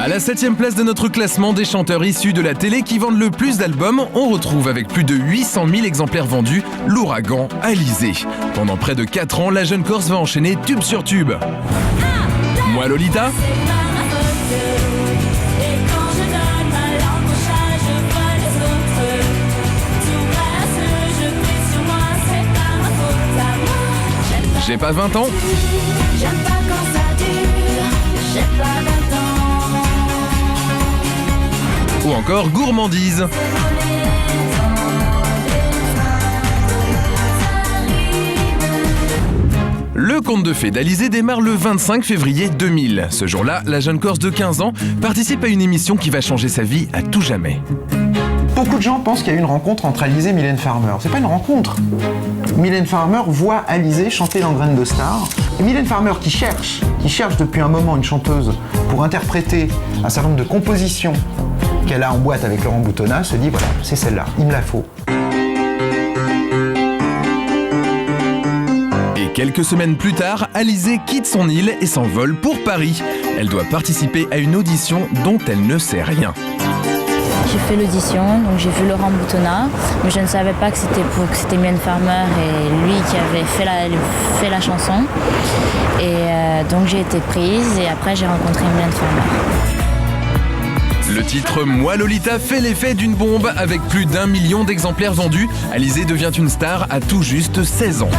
À la 7e place de notre classement des chanteurs issus de la télé qui vendent le plus d'albums, on retrouve avec plus de 800 000 exemplaires vendus, l'ouragan Alizé. Pendant près de 4 ans, la jeune Corse va enchaîner tube sur tube. Moi Lolita, j'ai pas 20 ans. J'aime pas quand ça dure, j'ai pas 20 ans. Ou encore Gourmandise. Le conte de fées d'Alizé démarre le 25 février 2000. Ce jour-là, la jeune Corse de 15 ans participe à une émission qui va changer sa vie à tout jamais. Beaucoup de gens pensent qu'il y a eu une rencontre entre Alizé et Mylène Farmer. C'est pas une rencontre. Mylène Farmer voit Alizé chanter dans Graines de Star. Et Mylène Farmer qui cherche depuis un moment une chanteuse pour interpréter un certain nombre de compositions qu'elle a en boîte avec Laurent Boutonnat, se dit voilà, c'est celle-là, il me la faut. Et quelques semaines plus tard, Alizé quitte son île et s'envole pour Paris. Elle doit participer à une audition dont elle ne sait rien. J'ai fait l'audition, donc j'ai vu Laurent Boutonnat, mais je ne savais pas que c'était Mylène Farmer et lui qui avait fait la chanson. Et donc j'ai été prise et après j'ai rencontré Mylène Farmer. Le titre Moi Lolita fait l'effet d'une bombe avec plus d'1 million d'exemplaires vendus. Alizé devient une star à tout juste 16 ans.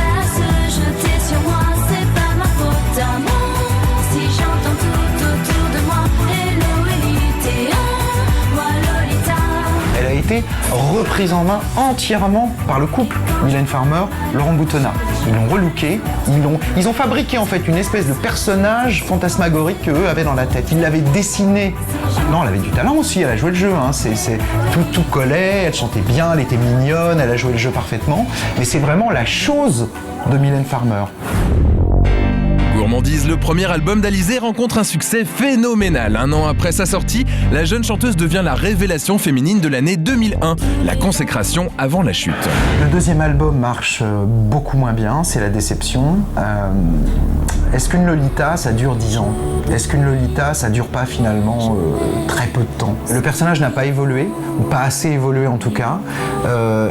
Elle a été reprise en main entièrement par le couple Mylène Farmer, Laurent Boutonnat. Ils l'ont relooké, ils ont fabriqué en fait une espèce de personnage fantasmagorique qu'eux avaient dans la tête. Ils l'avaient dessiné. Non, elle avait du talent aussi, elle a joué le jeu. Hein. Tout collait, elle chantait bien, elle était mignonne, elle a joué le jeu parfaitement. Mais c'est vraiment la chose de Mylène Farmer. Gourmandise, le premier album d'Alizé rencontre un succès phénoménal. 1 an après sa sortie, la jeune chanteuse devient la révélation féminine de l'année 2001, la consécration avant la chute. Le deuxième album marche beaucoup moins bien, c'est la déception. Est-ce qu'une Lolita, ça dure 10 ans? Est-ce qu'une Lolita, ça dure pas finalement très peu de temps? Le personnage n'a pas évolué, ou pas assez évolué en tout cas.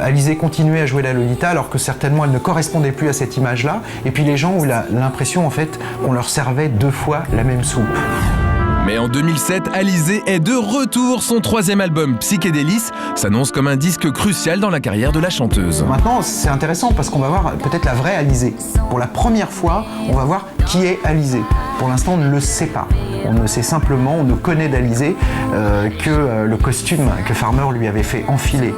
Alizé continuait à jouer la Lolita alors que certainement elle ne correspondait plus à cette image-là. Et puis les gens ont eu l'impression en fait qu'on leur servait 2 fois la même soupe. Mais en 2007, Alizé est de retour. Son 3e album, Psychédélis, s'annonce comme un disque crucial dans la carrière de la chanteuse. Maintenant, c'est intéressant parce qu'on va voir peut-être la vraie Alizé. Pour la première fois, on va voir qui est Alizé. Pour l'instant, on ne le sait pas. On ne sait simplement, on ne connaît d'Alizé que le costume que Farmer lui avait fait enfiler.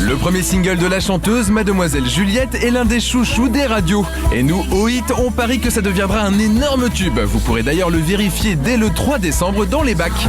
Le premier single de la chanteuse, Mademoiselle Juliette, est l'un des chouchous des radios. Et nous, au Hit, on parie que ça deviendra un énorme tube. Vous pourrez d'ailleurs le vérifier dès le 3 décembre dans les bacs.